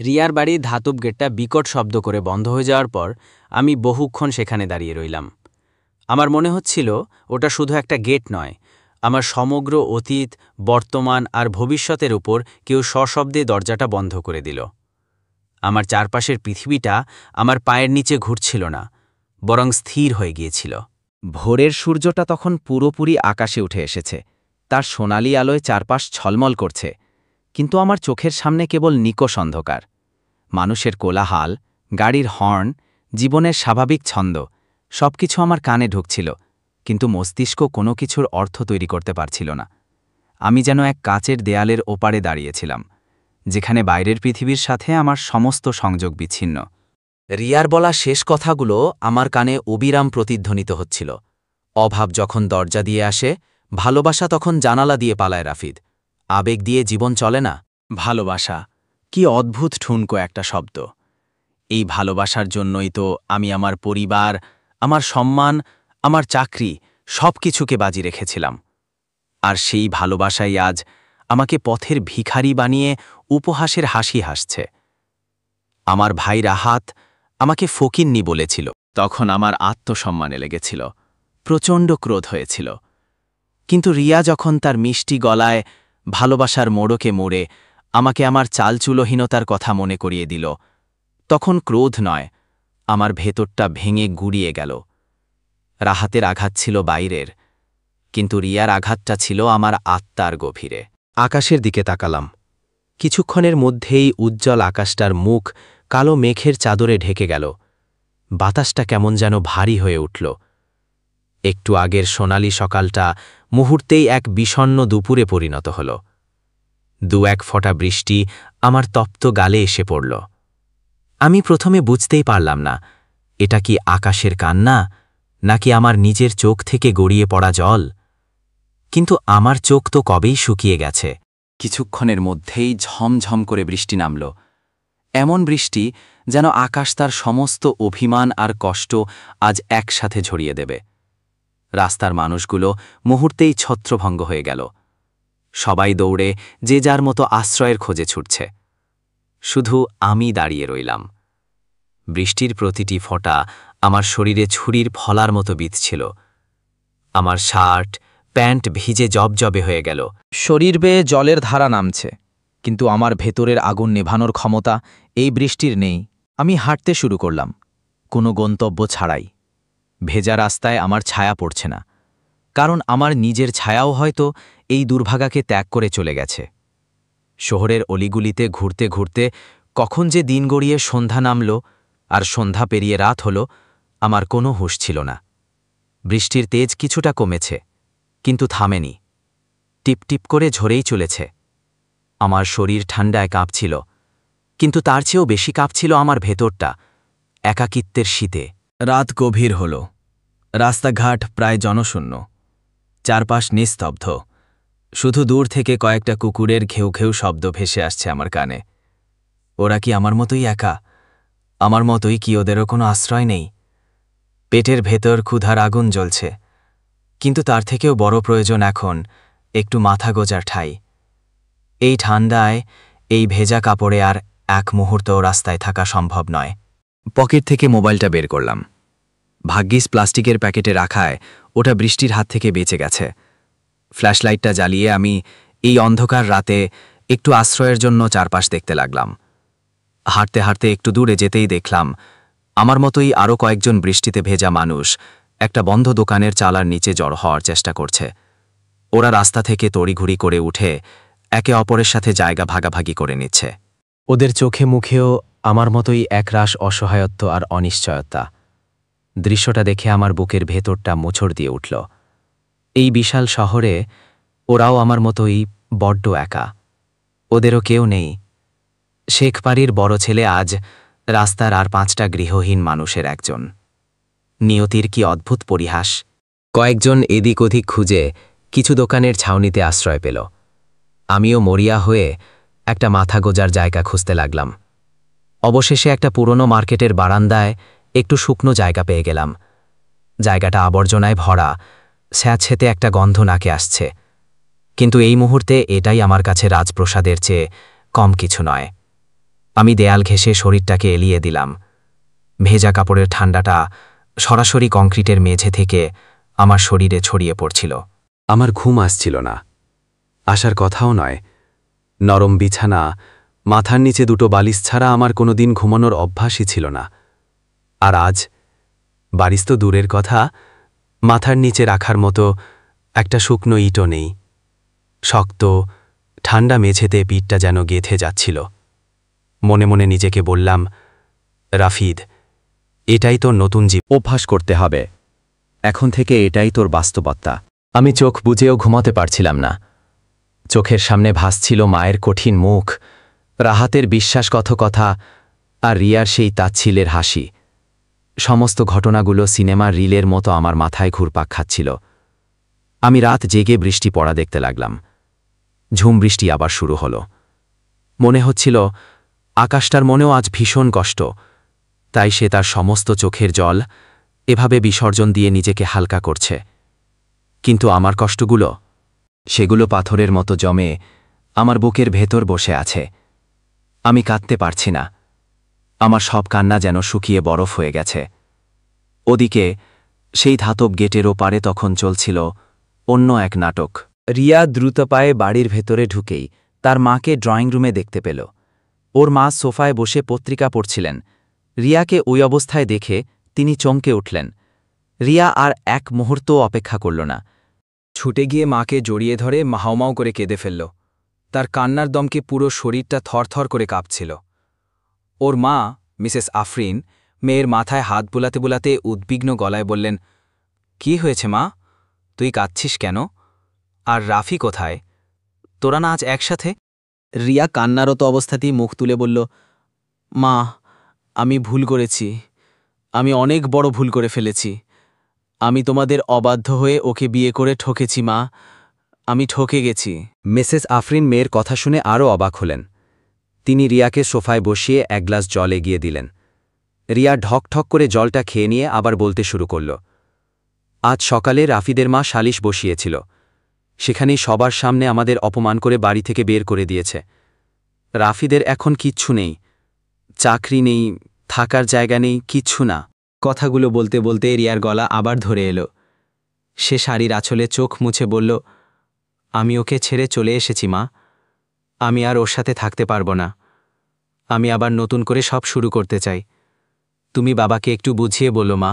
রিয়ার বাড়ির ধাতব গেটটা বিকট শব্দ করে বন্ধ হয়ে যাওয়ার পর আমি বহুক্ষণ সেখানে দাঁড়িয়ে রইলাম। আমার মনে হচ্ছিল ওটা শুধু একটা গেট নয়, আমার সমগ্র অতীত, বর্তমান আর ভবিষ্যতের উপর কেউ সশব্দে দরজাটা বন্ধ করে দিল। আমার চারপাশের পৃথিবীটা আমার পায়ের নিচে ঘুরছিল না, বরং স্থির হয়ে গিয়েছিল। ভোরের সূর্যটা তখন পুরোপুরি আকাশে উঠে এসেছে, তার সোনালি আলোয় চারপাশ ছলমল করছে, কিন্তু আমার চোখের সামনে কেবল নিকষ অন্ধকার। মানুষের কোলাহাল, গাড়ির হর্ন, জীবনের স্বাভাবিক ছন্দ সবকিছু আমার কানে ঢুকছিল, কিন্তু মস্তিষ্ক কোনো কিছুর অর্থ তৈরি করতে পারছিল না। আমি যেন এক কাচের দেয়ালের ওপারে দাঁড়িয়েছিলাম, যেখানে বাইরের পৃথিবীর সাথে আমার সমস্ত সংযোগ বিচ্ছিন্ন। রিয়ার বলা শেষ কথাগুলো আমার কানে অবিরাম প্রতিধ্বনিত হচ্ছিল। অভাব যখন দরজা দিয়ে আসে, ভালোবাসা তখন জানালা দিয়ে পালায় রাফিদ। আবেগ দিয়ে জীবন চলে না। ভালোবাসা, কি অদ্ভুত ঠুনকো একটা শব্দ! এই ভালোবাসার জন্যই তো আমি আমার পরিবার, আমার সম্মান, আমার চাকরি সব কিছুকে বাজি রেখেছিলাম। আর সেই ভালোবাসাই আজ আমাকে পথের ভিখারি বানিয়ে উপহাসের হাসি হাসছে। আমার ভাই রাহাত আমাকে ফকিন্নি বলেছিল, তখন আমার আত্মসম্মানে লেগেছিল, প্রচণ্ড ক্রোধ হয়েছিল। কিন্তু রিয়া যখন তার মিষ্টি গলায় ভালোবাসার মোড়কে মোড়ে আমাকে আমার চালচুলোহীনতার কথা মনে করিয়ে দিল, তখন ক্রোধ নয়, আমার ভেতরটা ভেঙে গুড়িয়ে গেল। রাহাতের আঘাত ছিল বাইরের, কিন্তু রিয়ার আঘাতটা ছিল আমার আত্মার গভীরে। আকাশের দিকে তাকালাম। কিছুক্ষণের মধ্যেই উজ্জ্বল আকাশটার মুখ কালো মেঘের চাদরে ঢেকে গেল। বাতাসটা কেমন যেন ভারী হয়ে উঠল। একটু আগের সোনালি সকালটা মুহূর্তেই এক বিষণ্ণ দুপুরে পরিণত হল। এক ফোঁটা বৃষ্টি আমার তপ্ত গালে এসে পড়ল। আমি প্রথমে বুঝতেই পারলাম না, এটা কি আকাশের কান্না, নাকি আমার নিজের চোখ থেকে গড়িয়ে পড়া জল। কিন্তু আমার চোখ তো কবেই শুকিয়ে গেছে। কিছুক্ষণের মধ্যেই ঝমঝম করে বৃষ্টি নামল, এমন বৃষ্টি যেন আকাশ তার সমস্ত অভিমান আর কষ্ট আজ একসাথে ঝরিয়ে দেবে। রাস্তার মানুষগুলো মুহূর্তেই ছত্রভঙ্গ হয়ে গেল। সবাই দৌড়ে যে যার মতো আশ্রয়ের খোঁজে ছুটছে। শুধু আমি দাঁড়িয়ে রইলাম। বৃষ্টির প্রতিটি ফোঁটা আমার শরীরে ছুরির ফলার মতো বিঁধছিল। আমার শার্ট, প্যান্ট ভিজে জবজবে হয়ে গেল। শরীর বেয়ে জলের ধারা নামছে, কিন্তু আমার ভেতরের আগুন নেভানোর ক্ষমতা এই বৃষ্টির নেই। আমি হাঁটতে শুরু করলাম, কোনো গন্তব্য ছাড়াই। ভেজা রাস্তায় আমার ছায়া পড়ছে না, কারণ আমার নিজের ছায়াও হয়তো এই দুর্ভাগাকে ত্যাগ করে চলে গেছে। শহরের অলিগুলিতে ঘুরতে ঘুরতে কখন যে দিন গড়িয়ে সন্ধ্যা নামল আর সন্ধ্যা পেরিয়ে রাত হল, আমার কোনো হুঁশ ছিল না। বৃষ্টির তেজ কিছুটা কমেছে, কিন্তু থামেনি, টিপটিপ করে ঝরেই চলেছে। আমার শরীর ঠান্ডায় কাঁপছিল, কিন্তু তার চেয়েও বেশি কাঁপছিল আমার ভেতরটা, একাকিত্বের শীতে। রাত গভীর হল, রাস্তাঘাট প্রায় জনশূন্য, চারপাশ নিস্তব্ধ। শুধু দূর থেকে কয়েকটা কুকুরের ঘেউ ঘেউ শব্দ ভেসে আসছে আমার কানে। ওরা কি আমার মতোই একা? আমার মতোই কি ওদেরও কোনো আশ্রয় নেই? পেটের ভেতর ক্ষুধার আগুন জ্বলছে, কিন্তু তার থেকেও বড় প্রয়োজন এখন একটু মাথা গোজার ঠাঁই। এই ঠান্ডায়, এই ভেজা কাপড়ে আর এক মুহূর্তও রাস্তায় থাকা সম্ভব নয়। পকেট থেকে মোবাইলটা বের করলাম। ভাগ্যিস প্লাস্টিকের প্যাকেটে রাখায় ওটা বৃষ্টির হাত থেকে বেঁচে গেছে। ফ্ল্যাশলাইটটা জ্বালিয়ে আমি এই অন্ধকার রাতে একটু আশ্রয়ের জন্য চারপাশ দেখতে লাগলাম। হাঁটতে হাঁটতে একটু দূরে যেতেই দেখলাম আমার মতোই আরও কয়েকজন বৃষ্টিতে ভেজা মানুষ একটা বন্ধ দোকানের চালার নিচে জড়ো হওয়ার চেষ্টা করছে। ওরা রাস্তা থেকে তড়িঘড়ি করে উঠে একে অপরের সাথে জায়গা ভাগাভাগি করে নিচ্ছে। ওদের চোখে মুখেও আমার মতোই একরাশ অসহায়ত্ব আর অনিশ্চয়তা। দৃশ্যটা দেখে আমার বুকের ভেতরটা মোচড় দিয়ে উঠল। এই বিশাল শহরে ওরাও আমার মতোই বড্ড একা, ওদেরও কেউ নেই। শেখ বাড়ির বড় ছেলে আজ রাস্তার আর 5টা গৃহহীন মানুষের একজন। নিয়তির কি অদ্ভুত পরিহাস! কয়েকজন এদিক ওদিক খুঁজে কিছু দোকানের ছাউনিতে আশ্রয় পেল। আমিও মরিয়া হয়ে একটা মাথা গোজার জায়গা খুঁজতে লাগলাম। অবশেষে একটা পুরনো মার্কেটের বারান্দায় একটু শুকনো জায়গা পেয়ে গেলাম। জায়গাটা আবর্জনায় ভরা, স্যাঁতসেঁতে একটা গন্ধ নাকে আসছে, কিন্তু এই মুহূর্তে এটাই আমার কাছে রাজপ্রসাদের চেয়ে কম কিছু নয়। আমি দেয়াল ঘেঁষে শরীরটাকে এলিয়ে দিলাম। ভেজা কাপড়ের ঠান্ডাটা সরাসরি কংক্রিটের মেঝে থেকে আমার শরীরে ছড়িয়ে পড়ছিল। আমার ঘুম আসছিল না, আসার কথাও নয়। নরম বিছানা, মাথার নিচে দুটো বালিশ ছাড়া আমার কোনোদিন ঘুমানোর অভ্যাসই ছিল না। আর আজ বালিশ তো দূরের কথা, মাথার নিচে রাখার মতো একটা শুকনো ইটও নেই। শক্ত ঠান্ডা মেঝেতে পিঠটা যেন গেঁথে যাচ্ছিল। মনে মনে নিজেকে বললাম, রাফিদ, এটাই তোর নতুন অভ্যাস করতে হবে। এখন থেকে এটাই তোর বাস্তবতা। আমি চোখ বুজেও ঘুমাতে পারছিলাম না। চোখের সামনে ভাসছিল মায়ের কঠিন মুখ, রাহাতের বিশ্বাসকথা আর রিয়ার সেই তাচ্ছিলের হাসি। সমস্ত ঘটনাগুলো সিনেমার রিলের মতো আমার মাথায় ঘুরপাক খাচ্ছিল। আমি রাত জেগে বৃষ্টি পড়া দেখতে লাগলাম। ঝুম বৃষ্টি আবার শুরু হলো। মনে হচ্ছিল আকাশটার মনেও আজ ভীষণ কষ্ট, তাই সে তার সমস্ত চোখের জল এভাবে বিসর্জন দিয়ে নিজেকে হালকা করছে। কিন্তু আমার কষ্টগুলো, সেগুলো পাথরের মতো জমে আমার বুকের ভেতর বসে আছে। আমি কাঁদতে পারছি না। আমার সব কান্না যেন শুকিয়ে বরফ হয়ে গেছে। ওদিকে সেই ধাতব গেটের ওপারে তখন চলছিল অন্য এক নাটক। রিয়া দ্রুত পায়ে বাড়ির ভেতরে ঢুকেই তার মাকে ড্রয়িং রুমে দেখতে পেল। ওর মা সোফায় বসে পত্রিকা পড়ছিলেন। রিয়াকে ওই অবস্থায় দেখে তিনি চমকে উঠলেন। রিয়া আর এক মুহূর্তও অপেক্ষা করল না। ছুটে গিয়ে মাকে জড়িয়ে ধরে মাহাওমাও করে কেঁদে ফেলল। তার কান্নার দমকে পুরো শরীরটা থরথর করে কাঁপছিল। ওর মা, মিসেস আফরিন, মেয়ের মাথায় হাত বুলাতে বুলাতে উদ্বিগ্ন গলায় বললেন, কি হয়েছে মা? তুই কাঁদছিস কেন? আর রাফি কোথায়? তোরা না আজ একসাথে? রিয়া কান্নারত অবস্থাতেই মুখ তুলে বলল, মা, আমি ভুল করেছি। আমি অনেক বড় ভুল করে ফেলেছি। আমি তোমাদের অবাধ্য হয়ে ওকে বিয়ে করে ঠকেছি মা। আমি ঠকে গেছি। মিসেস আফরিন মেয়ের কথা শুনে আরও অবাক হলেন। তিনি রিয়াকে সোফায় বসিয়ে এক গ্লাস জল এগিয়ে দিলেন। রিয়া ঢকঢক করে জলটা খেয়ে নিয়ে আবার বলতে শুরু করল, আজ সকালে রাফিদের মা সালিশ বসিয়েছিল। সেখানেই সবার সামনে আমাদের অপমান করে বাড়ি থেকে বের করে দিয়েছে। রাফিদের এখন কিচ্ছু নেই, চাকরি নেই, থাকার জায়গা নেই, কিচ্ছু না। কথাগুলো বলতে বলতে রিয়ার গলা আবার ধরে এলো। সে শাড়ির আঁচলে চোখ মুছে বলল, আমি ওকে ছেড়ে চলে এসেছি মা। আমি আর ওর সাথে থাকতে পারবো না। আমি আবার নতুন করে সব শুরু করতে চাই। তুমি বাবাকে একটু বুঝিয়ে বলো মা,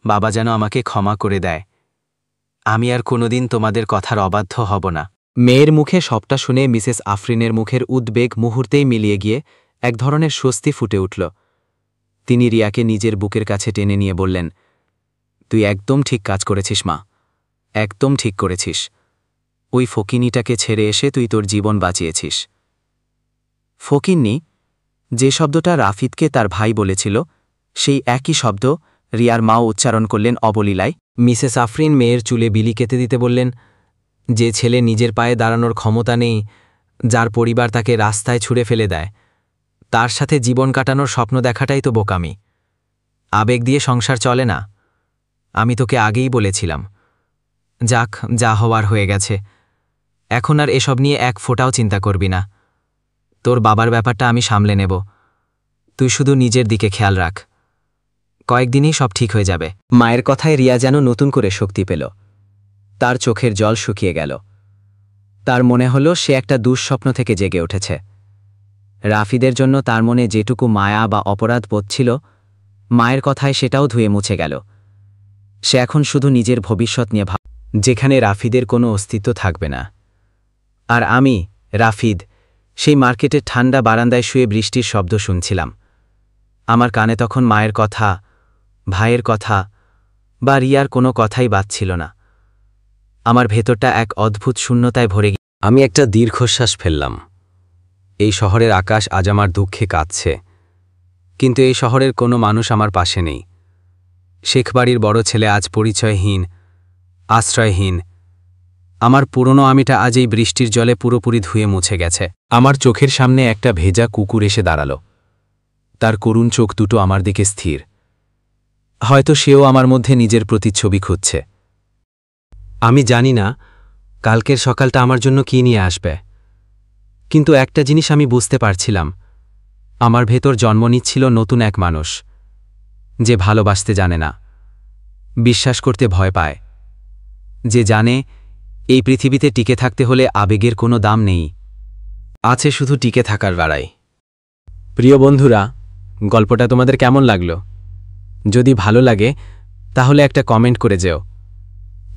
বাবা যেন আমাকে ক্ষমা করে দেয়। আমি আর কোনোদিন তোমাদের কথার অবাধ্য হব না। মেয়ের মুখে সবটা শুনে মিসেস আফরিনের মুখের উদ্বেগ মুহূর্তেই মিলিয়ে গিয়ে এক ধরনের স্বস্তি ফুটে উঠল। তিনি রিয়াকে নিজের বুকের কাছে টেনে নিয়ে বললেন, তুই একদম ঠিক কাজ করেছিস মা, একদম ঠিক করেছিস। ওই ফকিনীটাকে ছেড়ে এসে তুই তোর জীবন বাঁচিয়েছিস। ফকিন্নি, যে শব্দটা রাফিদকে তার ভাই বলেছিল, সেই একই শব্দ রিয়ার মাও উচ্চারণ করলেন অবলীলায়। মিসেস আফরিন মেয়ের চুলে বিলি কেটে দিতে বললেন, যে ছেলে নিজের পায়ে দাঁড়ানোর ক্ষমতা নেই, যার পরিবার তাকে রাস্তায় ছুঁড়ে ফেলে দেয়, তার সাথে জীবন কাটানোর স্বপ্ন দেখাটাই তো বোকামি। আবেগ দিয়ে সংসার চলে না। আমি তোকে আগেই বলেছিলাম। যাক, যা হওয়ার হয়ে গেছে। এখন আর এসব নিয়ে এক ফোঁটাও চিন্তা করবি না। তোর বাবার ব্যাপারটা আমি সামলে নেব। তুই শুধু নিজের দিকে খেয়াল রাখ। কয়েকদিনই সব ঠিক হয়ে যাবে। মায়ের কথায় রিয়া যেন নতুন করে শক্তি পেল। তার চোখের জল শুকিয়ে গেল। তার মনে হলো সে একটা দুঃস্বপ্ন থেকে জেগে উঠেছে। রাফিদের জন্য তার মনে যেটুকু মায়া বা অপরাধ বোধ ছিল, মায়ের কথায় সেটাও ধুয়ে মুছে গেল। সে এখন শুধু নিজের ভবিষ্যৎ নিয়ে ভাব, যেখানে রাফিদের কোনো অস্তিত্ব থাকবে না। আর আমি, রাফিদ, সেই মার্কেটের ঠান্ডা বারান্দায় শুয়ে বৃষ্টির শব্দ শুনছিলাম। আমার কানে তখন মায়ের কথা, ভাইয়ের কথা বা রিয়ার কোনো কথাই বাজছিল না। আমার ভেতরটা এক অদ্ভুত শূন্যতায় ভরে গিয়ে আমি একটা দীর্ঘশ্বাস ফেললাম। এই শহরের আকাশ আজ আমার দুঃখে কাঁদছে, কিন্তু এই শহরের কোনো মানুষ আমার পাশে নেই। শেখবাড়ির বড় ছেলে আজ পরিচয়হীন, আশ্রয়হীন। আমার পুরনো আমিটা আজ এই বৃষ্টির জলে পুরোপুরি ধুয়ে মুছে গেছে। আমার চোখের সামনে একটা ভেজা কুকুর এসে দাঁড়াল। তার করুণ চোখ দুটো আমার দিকে স্থির। হয়তো সেও আমার মধ্যে নিজের প্রতিচ্ছবি খুঁজছে। আমি জানি না কালকের সকালটা আমার জন্য কী নিয়ে আসবে, কিন্তু একটা জিনিস আমি বুঝতে পারছিলাম, আমার ভেতর জন্ম নিচ্ছিল নতুন এক মানুষ, যে ভালোবাসতে জানে না, বিশ্বাস করতে ভয় পায়, যে জানে এই পৃথিবীতে টিকে থাকতে হলে আবেগের কোনো দাম নেই, আছে শুধু টিকে থাকার বাড়াই। প্রিয় বন্ধুরা, গল্পটা তোমাদের কেমন লাগলো? যদি ভালো লাগে তাহলে একটা কমেন্ট করে যেও,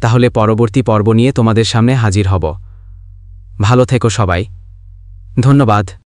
তাহলে পরবর্তী পর্ব নিয়ে তোমাদের সামনে হাজির হব। ভালো থেকো সবাই, ধন্যবাদ।